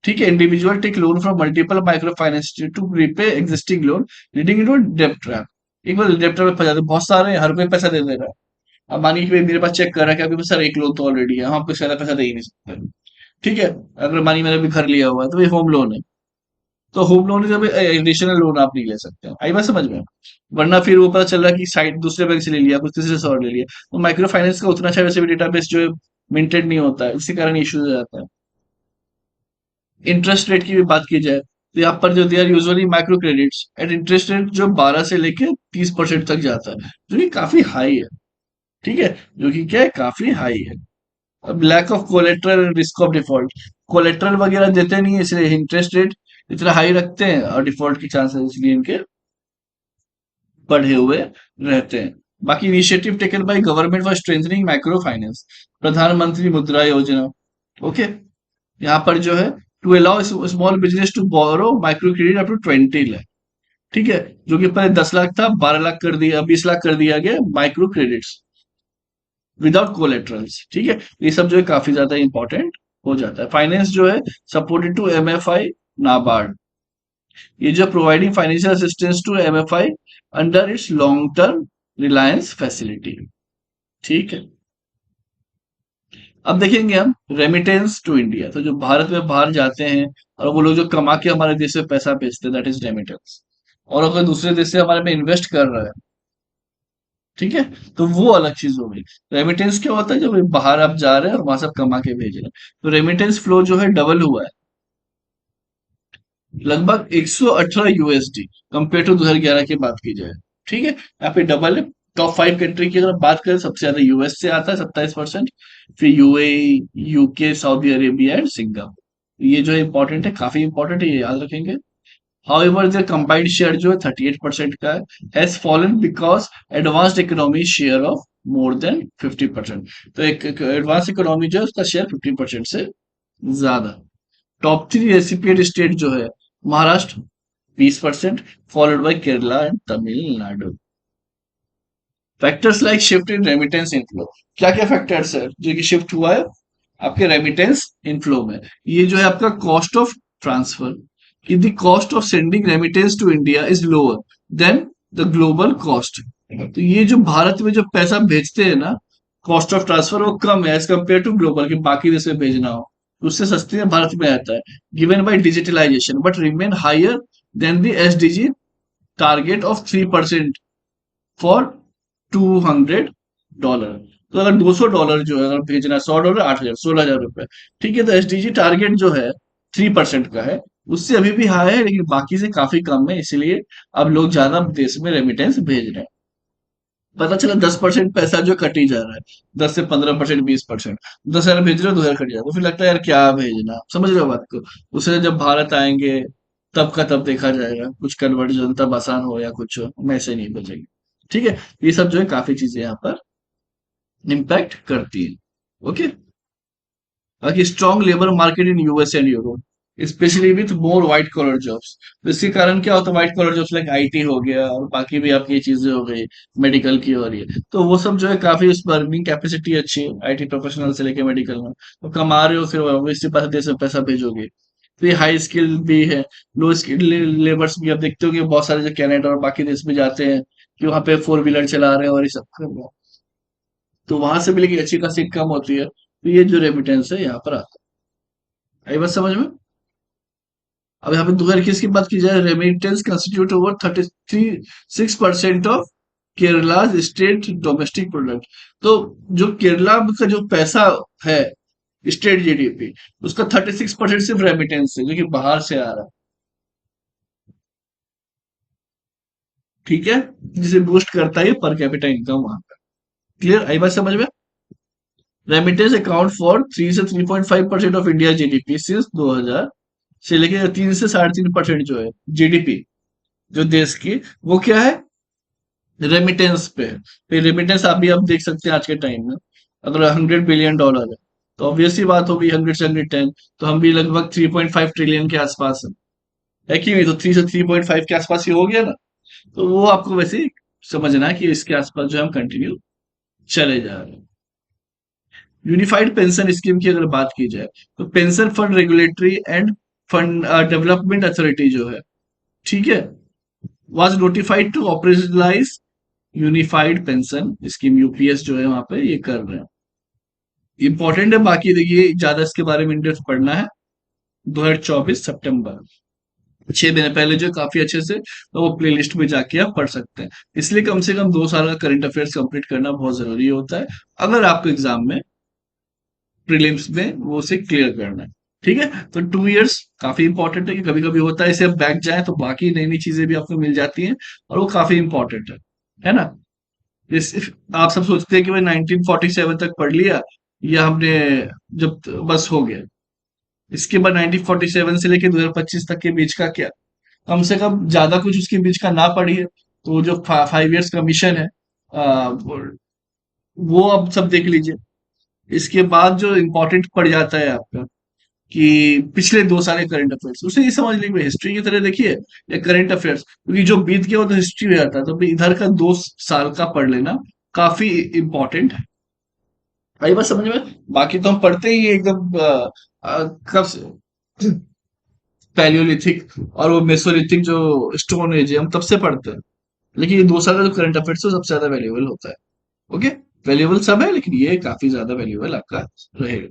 ठीक है, individual take loan from multiple micro finance to repay existing loan, leading into डेब्ट ट्रैप। एक बार डेब्ट ट्रैप में फंस जाते हैं, बहुत सारे हैं, हर कोई पैसा दे दे रहा है। अब मानिए कि भाई मेरे पास चेक कर रहा है कि आपके पास सर एक लोन तो ऑलरेडी है, हम आपको ज्यादा पैसा दे ही नहीं सकते। ठीक है, अगर मानिए मैंने अभी घर लिया हुआ है तो ये होम लोन है, तो होम लोन जब एडिशनल लोन आप नहीं ले सकते, आई बात समझ में? वरना फिर वो पता चल रहा है कि साइड दूसरे बैंक से ले लिया, कुछ तीसरे से और ले लिया, तो माइक्रो फाइनेंस का उतना अच्छा वैसे भी डेटाबेस जो है मेंटेन नहीं होता है, इसी कारण इश्यूज आ जाता है। इंटरेस्ट रेट की भी बात की जाए तो यहाँ पर जो they are usually micro credits at interest rate जो 12 से लेके 30% तक जाता है, जो कि काफी हाई है। ठीक है, जो कि क्या है, काफी हाई है। अब lack of collateral, risk of default, collateral वगैरह देते नहीं है, इसलिए इंटरेस्ट रेट इतना हाई रखते हैं और डिफॉल्ट के चांसेस इसलिए इनके बढ़े हुए रहते हैं। बाकी initiative taken by government for strengthening micro finance, Pradhan Mantri Mudra Yojana. Okay, यहाँ पर जो है to allow small business to borrow micro credit up to 20 lakh. ठीक है, जो कि पहले 10 लाख था, 12 लाख कर दिया, 20 लाख कर दिया गया माइक्रो क्रेडिट्स विदाउट कोलेट्रल्स। ठीक है, ये सब जो है काफी ज्यादा इंपॉर्टेंट हो जाता है। फाइनेंस जो है सपोर्टेड टू एमएफआई, नाबार्ड, ये जो providing financial assistance to MFI under its long term reliance facility. ठीक है, अब देखेंगे हम रेमिटेंस टू इंडिया, तो जो भारत में बाहर जाते हैं और वो लोग जो कमा के हमारे देश में पैसा भेजते हैं, दैट इज रेमिटेंस। और अगर दूसरे देश से हमारे में इन्वेस्ट कर रहा है, ठीक है, तो वो अलग चीज हो गई। रेमिटेंस क्या होता है, जब बाहर आप जा रहे हैं और वहां से आप कमा के भेज रहे हैं, तो रेमिटेंस फ्लो जो है डबल हुआ है, लगभग 118 यूएसडी कंपेयर टू 2011 की बात की जाए। ठीक है, यहाँ पे डबल है। टॉप 5 कंट्री की अगर बात करें, सबसे ज्यादा यूएस से आता है 27%, फिर UAE, UK, Saudi Arabia and Singapore. ये जो इंपॉर्टेंट है, काफी इंपॉर्टेंट है, ये याद रखेंगे। However, their combined share जो है 38% का है, has fallen because advanced economy share of more than 50%। तो एक एडवांस इकोनॉमी जो है उसका शेयर 50% से ज्यादा। टॉप 3 रेसिपिएंट स्टेट जो है, Maharashtra 20%, followed by Kerala and Tamil Nadu. Factors like shift in remittance inflow, क्या क्या फैक्टर्स है जो कि शिफ्ट हुआ है आपके रेमिटेंस इनफ्लो में? ये जो है आपका कॉस्ट ऑफ ट्रांसफर, कि the cost of sending remittance to India is lower than the global cost. तो ये जो भारत में जो पैसा भेजते हैं ना, कॉस्ट ऑफ ट्रांसफर वो कम है एज कम्पेयर टू ग्लोबल, कि बाकी देश में भेजना हो तो उससे सस्ती में भारत में आता है, given by digitalisation, but remain higher than the SDG target of 3% for $200। तो अगर $200 जो है अगर भेजना है, $100, 8,000, 16,000 रुपए। ठीक है, तो एसडीजी टारगेट जो है 3% का है, उससे अभी भी हाई है लेकिन बाकी से काफी कम है, इसलिए अब लोग ज्यादा देश में रेमिटेंस भेज रहे हैं। पता चला 10% पैसा जो कट ही जा रहा है, 10 से 15%, 20%। 10,000 भेज रहे हो, 2,000 कट जाए, तो फिर लगता है यार क्या भेजना, समझ रहे हो बात को? उससे जब भारत आएंगे तब का तब देखा जाएगा, कुछ कन्वर्जन तब आसान हो या कुछ हो, हम ऐसे नहीं भेजेंगे। ठीक है, ये सब जो है काफी चीजें यहाँ पर इम्पैक्ट करती है। ओके, बाकी strong labour market in US and Europe, specially with more white collar jobs. तो इसके कारण क्या होता है, white collar jobs like IT हो गया और बाकी भी आपकी ये चीजें हो गई, मेडिकल की हो रही है, तो वो सब जो है काफी उस पर अर्निंग कैपेसिटी अच्छी है, आईटी प्रोफेशनल से लेके मेडिकल में, तो कमा रहे हो, फिर इससे पास देश में पैसा भेजोगे। तो ये हाई स्किल भी है, लो स्किल लेबर्स भी आप देखते हो कि बहुत सारे जो कनाडा और बाकी देश में जाते हैं कि वहां पे 4 व्हीलर चला रहे हैं और ये सब कर रहे हैं, तो वहां से भी लेकिन अच्छी खासी इनकम होती है, तो ये जो रेमिटेंस है यहाँ पर आता है। आई बात समझ में? अब यहाँ पे 2021 की बात की जाए, remittance constitute over 33.6% of Kerala state domestic product. तो जो केरला का जो पैसा है, स्टेट जीडीपी, उसका 36% सिर्फ रेमिटेंस है, जो कि बाहर से आ रहा है। ठीक है, जिसे बूस्ट करता है पर कैपिटा इनकम वहां पर। क्लियर, आई बात समझ में? रेमिटेंस अकाउंट फॉर 3 से 3.5% ऑफ इंडिया जीडीपी सिंस 2000 से लेके 3 से 3.5% जो है जीडीपी जो देश की, वो क्या है, रेमिटेंस पे है। फिर रेमिटेंस आप भी आप देख सकते हैं आज के टाइम में, अगर $100 बिलियन है, तो ऑब्वियसली बात होगी 100 से 110, तो हम भी लगभग 3.5 ट्रिलियन के आसपास है कि नहीं? तो 3 से 3.5 के आसपास ही हो गया ना, तो वो आपको वैसे समझना है कि इसके आसपास जो है हम कंटिन्यू चले जा रहे हैं। यूनिफाइड पेंशन स्कीम की अगर बात की जाए तो pension fund regulatory and fund development authority जो है, ठीक है, was notified to operationalise unified pension scheme, UPS जो है वहां पे ये कर रहे हैं। इंपॉर्टेंट है, बाकी देखिए ज्यादा इसके बारे में इंडेप्थ पढ़ना है 2024 सितंबर, 6 महीने पहले जो है काफी अच्छे से, तो वो प्ले लिस्ट में जाके आप पढ़ सकते हैं। इसलिए कम से कम 2 साल का करंट अफेयर्स कंप्लीट करना बहुत जरूरी होता है अगर आपको एग्जाम में प्रीलिम्स में वो उसे क्लियर करना है। ठीक है, तो 2 इयर्स काफी इंपॉर्टेंट है कि कभी कभी होता है इसे आप बैक जाए तो बाकी नई नई चीजें भी आपको मिल जाती हैं, और वो काफी इंपॉर्टेंट है ना। इस आप सब सोचते हैं कि भाई 1947 तक पढ़ लिया या हमने, जब बस हो गया, इसके बाद 1947 से लेके 2025 तक के बीच का क्या, कम से कम ज्यादा कुछ उसके बीच का ना पढ़िए। तो जो 5 इयर्स का मिशन है, वो अब सब देख लीजिए। इसके बाद जो इम्पोर्टेंट पड़ जाता है आपका कि पिछले 2 साल के करंट अफेयर्स, उसे ये समझ लीजिए हिस्ट्री की तरह देखिए या करंट अफेयर्स, क्योंकि जो बीत गया वो तो हिस्ट्री हो जाता है, तो भाई इधर का 2 साल का पढ़ लेना काफी इंपॉर्टेंट है। आई बात समझ में? बाकी तो हम पढ़ते ही एकदम कब से पैलियोलिथिक और वो मेसोलिथिक जो स्टोन एज है हम तब से पढ़ते हैं, लेकिन ये 2 साल का जो करंट अफेयर्स है सबसे ज्यादा वैल्यूएबल होता है। ओके, वैल्यूएबल सब है लेकिन ये काफी ज्यादा वैल्यूएबल आपका रहेगा।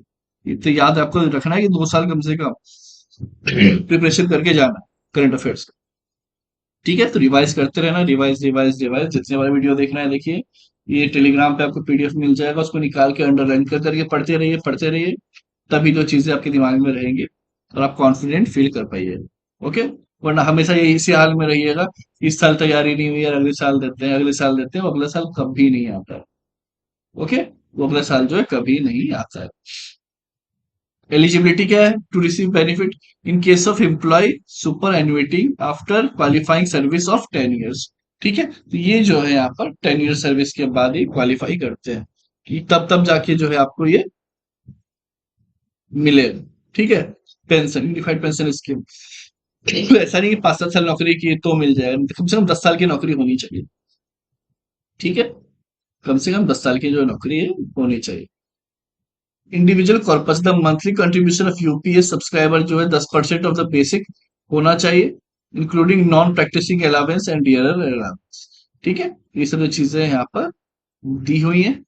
ये तो याद आपको रखना है कि 2 साल कम से कम प्रिपरेशन करके जाना करंट अफेयर्स का। ठीक है, तो रिवाइज करते रहना, रिवाइज रिवाइज रिवाइज, जितने बार वीडियो देखना है देखिए। ये टेलीग्राम पे आपको पीडीएफ मिल जाएगा, उसको निकाल के अंडरलाइन कर करके पढ़ते रहिए पढ़ते रहिए, तभी जो चीजें आपके दिमाग में रहेंगी और आप कॉन्फिडेंट फील कर पाइए। ओके, वरना हमेशा ये इसी हाल में रहिएगा, इस साल तैयारी नहीं हुई यार, अगले साल देते हैं अगले साल देते हैं, वो अगला साल कभी नहीं आता है। ओके, वो अगला साल जो है कभी नहीं आता है। एलिजिबिलिटी क्या है? To receive benefit in case of employ super annuity after qualifying service of 10 years. ठीक है, तो ये जो है यहाँ पर 10 ईयर सर्विस के बाद ही क्वालिफाई करते हैं कि तब तब जाके जो है आपको ये मिलेगा। ठीक है, पेंशन यूनिफाइड पेंशन स्कीम, ऐसा नहीं कि 5-7 साल नौकरी की तो मिल जाएगा, कम से कम 10 साल की नौकरी होनी चाहिए। ठीक है, कम से कम 10 साल की जो नौकरी है होनी चाहिए। Individual corpus the monthly contribution of UPS subscriber जो है 10% ऑफ द बेसिक होना चाहिए, including non practicing allowance and ईयरर अलावेंस। ठीक है, ये सब जो चीजें यहाँ पर दी हुई हैं।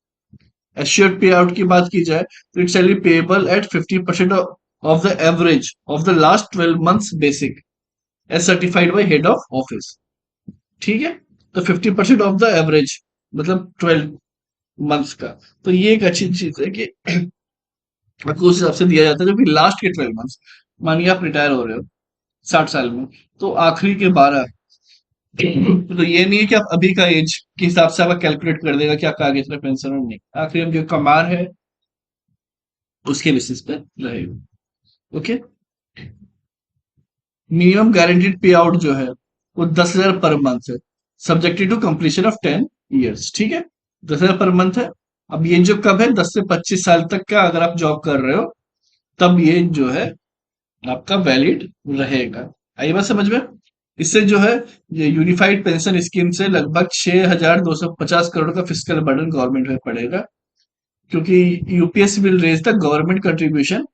एश्योर्ड पे आउट की बात की जाए तो its salary payable at 50% of the average of the last 12 months basic as certified by head of office. ठीक है, तो 50% ऑफ द एवरेज मतलब 12 मंथ्स का, तो ये एक अच्छी चीज है कि आपको उस हिसाब से दिया जाता है जो कि लास्ट के 12 मंथ्स, मानिए आप रिटायर हो रहे हो 60 साल में, तो आखिरी के 12, तो ये नहीं है कि आप अभी का एज के हिसाब से आप कैलकुलेट कर देगा कि आपका आगे इतना पेंशन और नहीं, आखिरी हम जो कमा है उसके बेसिस पे रहेगा। Okay, minimum guaranteed pay out जो है वो 10,000 पर मंथ है, subjected to completion of 10 years. ठीक है, 10,000 पर मंथ है। अब ये जो कब है, 10 से 25 साल तक का अगर आप जॉब कर रहे हो तब ये जो है आपका वैलिड रहेगा। आई बात समझ में? इससे जो है ये यूनिफाइड पेंशन स्कीम से लगभग 6,250 करोड़ का फिस्कल बर्डन गवर्नमेंट में पड़ेगा, क्योंकि UPS will raise the government contribution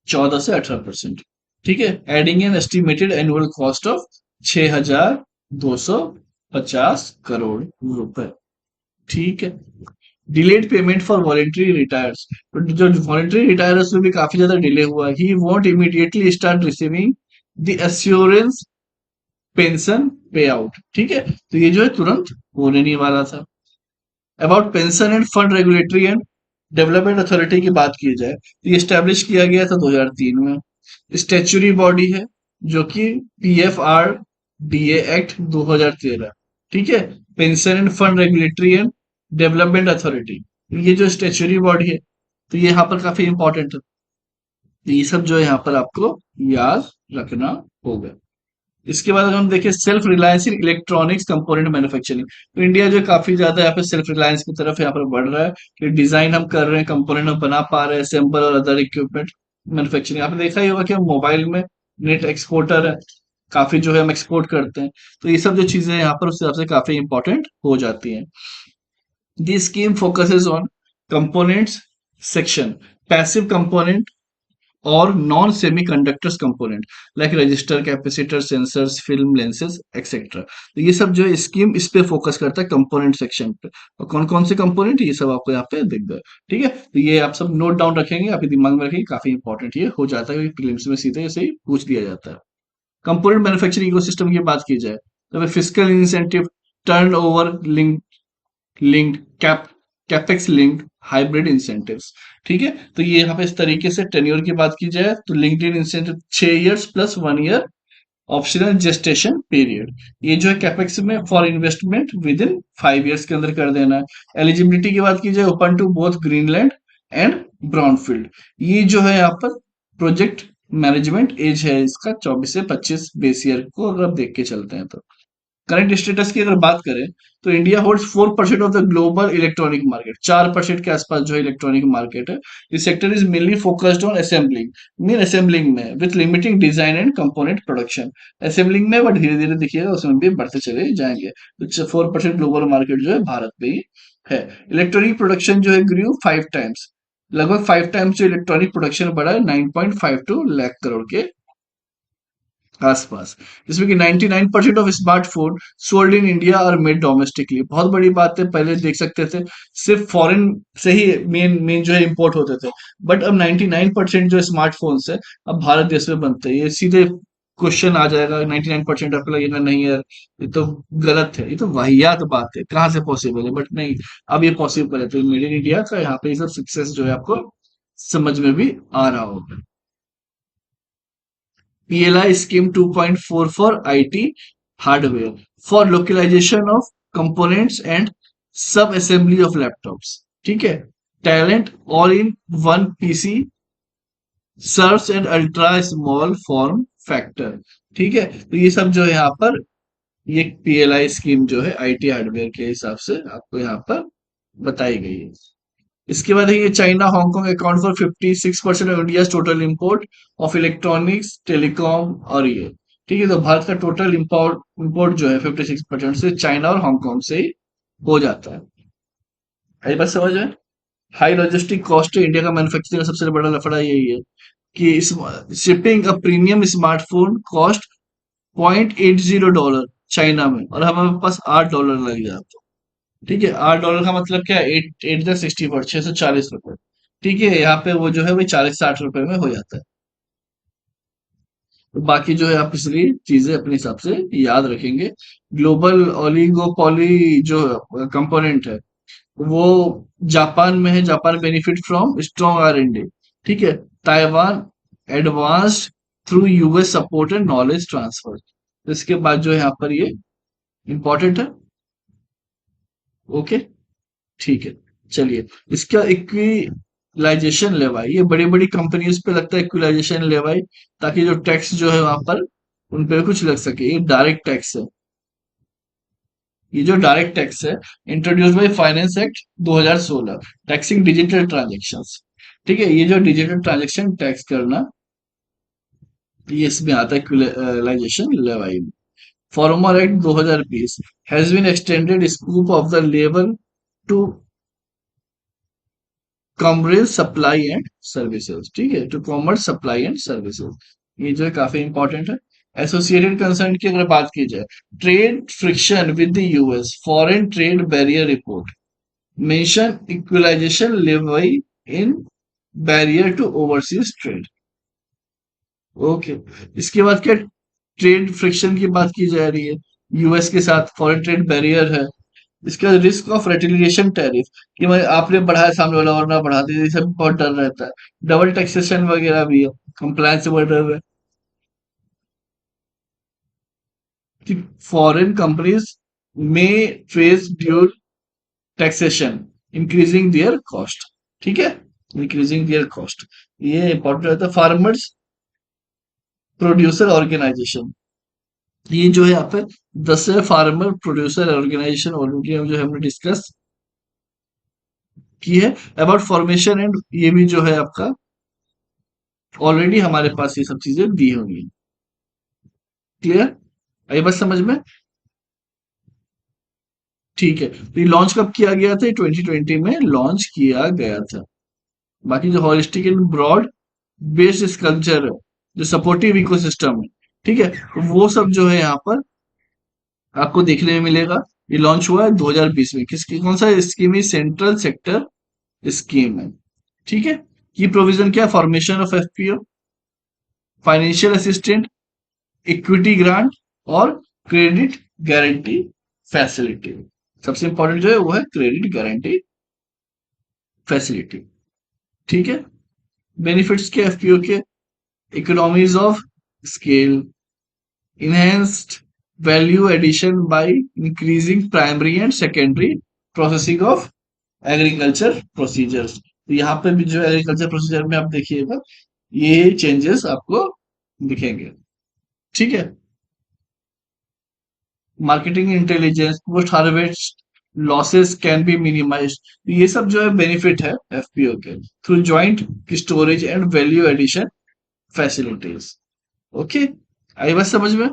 14 से 18%। ठीक है, adding an estimated annual cost of 6,250 crore रुपए। ठीक है, delayed payment for voluntary retirees, जो वॉलेंट्री रिटायर उसमें भी काफी ज्यादा डिले हुआ, he want immediately start receiving the assurance pension pay out. ठीक है, तो ये जो है तुरंत होने नहीं वाला था। About pension end fund regulatory and development authority की बात की जाए तो ये स्टैब्लिश किया गया था 2003 में, स्टेचुरी बॉडी है जो कि पीएफआर डीए एक्ट 2013। ठीक है, pension end fund regulatory and development authority, ये जो स्टेचुरी बॉडी है तो ये यहाँ पर काफी इंपॉर्टेंट है, तो ये सब जो है यहाँ पर आपको याद रखना होगा। इसके बाद अगर हम देखें self reliance in electronics component manufacturing, तो इंडिया जो है काफी ज्यादा यहाँ पे सेल्फ रिलायंस की तरफ यहाँ पर बढ़ रहा है कि डिजाइन हम कर रहे हैं, कंपोनेंट हम बना पा रहे हैं, असेंबल और अदर इक्विपमेंट मैन्युफैक्चरिंग। आपने देखा ही होगा कि हम मोबाइल में नेट एक्सपोर्टर है, काफी जो है हम एक्सपोर्ट करते हैं। तो ये सब जो चीजें यहाँ पर उस हिसाब से काफी इंपॉर्टेंट हो जाती हैं। This scheme focuses on components section, passive component or non-semiconductors component like register, capacitor, sensors, film, lenses, etc. तो ये सब जो है स्कीम इस पे फोकस करता है कंपोनेंट सेक्शन पे। और कौन कौन से कंपोनेंट ये सब आपको यहाँ पे दिख गए। ठीक है, तो ये आप सब नोट डाउन रखेंगे, आपके दिमाग में रखेंगे, काफी इंपॉर्टेंट ये हो जाता है, प्रीलिम्स में सीधे ऐसे ही पूछ दिया जाता है। कंपोनेंट मैन्युफैक्चरिंग इकोसिस्टम की बात की जाए तो physical incentive, turn over linked capex linked hybrid incentives. ठीक है, तो ये यहाँ पे इस तरीके से टेन्योर की बात की जाए तो linked in incentive 6 years plus 1 year optional gestation period. ये जो है कैपेक्स में for investment with in 5 years के अंदर कर देना है। एलिजिबिलिटी की बात की जाए open to both greenland and brownfield. ये जो है यहाँ पर प्रोजेक्ट मैनेजमेंट एज है इसका 24 से 25 बेस ईयर को अगर आप देख के चलते हैं तो। करंट स्टेटस की अगर बात करें तो India holds 4% of the global electronic market. 4% के आसपास जो है इलेक्ट्रॉनिक मार्केट है। This sector is mainly focused on assembling, mean assembling में with limiting design and component production. Assembling में बट धीरे धीरे देखिएगा उसमें भी बढ़ते चले जाएंगे। तो 4% ग्लोबल मार्केट जो है भारत में ही है। इलेक्ट्रॉनिक प्रोडक्शन जो है ग्रू 5 टाइम्स, लगभग 5 टाइम्स जो इलेक्ट्रॉनिक प्रोडक्शन बढ़ा है 9.52 लाख करोड़ के आसपास। जिसमें कि 99% of smartphone sold in India और मेड डोमेस्टिकली। बहुत बड़ी बात है, पहले देख सकते थे सिर्फ फॉरेन से ही मेन मेन जो है इंपोर्ट होते थे, बट अब 99% जो स्मार्टफोन्स है अब भारत देश में बनते हैं। ये सीधे क्वेश्चन आ जाएगा 99% आपको लगेगा नहीं यार ये तो गलत है, ये तो वाहियात बात है, कहाँ से पॉसिबल है, बट नहीं, अब ये पॉसिबल है। तो मेड इन इंडिया का यहाँ पे ये सब सक्सेस जो है आपको समझ में भी आ रहा होगा। PLI Scheme 2.4 for IT hardware for localization of components and sub-assembly of laptops. ठीक है, talent all in one PC serves and ultra small form factor. ठीक है, तो ये सब जो है यहाँ पर ये PLI स्कीम जो है आईटी हार्डवेयर के हिसाब से आपको यहाँ पर बताई गई है। इसके बाद है ये China Hong Kong account for 56% of India total import of electronics telecom और ये। ठीक है, तो भारत का टोटल इंपोर्ट जो है 56% से चाइना और हांगकांग से ही हो जाता है। आई बात समझ में? हाई लॉजिस्टिक कॉस्ट है, इंडिया का मैन्युफैक्चरिंग का सबसे बड़ा लफड़ा यही है कि shipping a premium smartphone cost $0.80 China में और हमारे पास $8 लग जाता है। ठीक है, $8 का मतलब क्या है, 8 8 640 रुपए। ठीक है, यहाँ पे वो जो है वही 40 60 रुपए में हो जाता है। तो बाकी जो है आप इसलिए चीजें अपने हिसाब से याद रखेंगे। ग्लोबल ओलिगोपोली जो कंपोनेंट है वो जापान में है। Japan benefit from strong R&D। ठीक है, Taiwan advanced through US support and knowledge transfer. इसके बाद जो है यहाँ पर ये इंपॉर्टेंट है। ओके, ठीक है, चलिए इसका इक्विलाइजेशन लेवाई, ये बड़ी बड़ी कंपनीज पे लगता है इक्विलाइजेशन लेवाई, ताकि जो टैक्स जो है वहां पर उन पे कुछ लग सके। ये डायरेक्ट टैक्स है। ये जो डायरेक्ट टैक्स है introduced by finance act 2016, taxing digital transactions. ठीक है, ये जो डिजिटल ट्रांजेक्शन टैक्स करना ये इसमें आता है इक्विलाइजेशन लेवाई में। Former act 2020 has been extended scope of the level to commerce supply and services. ठीक है, to commerce supply and services. ये जो है काफी इंपॉर्टेंट है। एसोसिएटेड कंसर्न की अगर बात की जाए, trade friction with the US, foreign trade barrier report, mention equalization levy in barrier to overseas trade. Okay, इसके बाद क्या ट्रेड फ्रिक्शन की बात की जा रही है, यूएस के साथ फॉरेन ट्रेड बैरियर है। इसका रिस्क ऑफ रेटिलिएशन टैरिफ कि मैं आपने बढ़ाया सामने वाला और ना बढ़ा दे, ये सब बहुत डर रहता है। डबल टैक्सेशन वगैरह भी है, कंप्लायंस से बढ़ रहे हैं कि फॉरेन कंपनीज में face dual taxation increasing there cost. ठीक है, इंक्रीजिंग देयर कॉस्ट ये इंपॉर्टेंट रहता है। फार्मर्स प्रोड्यूसर ऑर्गेनाइजेशन, ये जो है यहाँ पे 10 फार्मर प्रोड्यूसर ऑर्गेनाइजेशन ऑलरेडी जो है हमने डिस्कस की है। अबाउट फॉर्मेशन एंड ये भी जो है आपका ऑलरेडी हमारे पास ये सब चीजें दी होंगी। क्लियर? आई बात समझ में? ठीक है, तो ये लॉन्च कब किया गया था? 2020 में लॉन्च किया गया था। बाकी जो holistic and broad based sculpture है, जो सपोर्टिव इकोसिस्टम है, ठीक है, तो वो सब जो है यहाँ पर आपको देखने में मिलेगा। ये लॉन्च हुआ है 2020 में। किसकी, कौन सा स्कीम है? सेंट्रल सेक्टर स्कीम है। ठीक है, की प्रोविजन क्या? Formation of FPO, financial assistant, equity grant और क्रेडिट गारंटी फैसिलिटी। सबसे इंपॉर्टेंट जो है वो है क्रेडिट गारंटी फैसिलिटी। ठीक है, बेनिफिट्स के एफपीओ के: economies of scale, enhanced value addition by increasing primary and secondary processing of agriculture procedures। तो यहाँ पे भी जो एग्रीकल्चर प्रोसीजर में आप देखिएगा ये चेंजेस आपको दिखेंगे। ठीक है, marketing intelligence, post harvest losses can be minimized. ये सब जो है बेनिफिट है एफपीओ के through joint storage and value addition facilities. Okay, आई बात समझ में?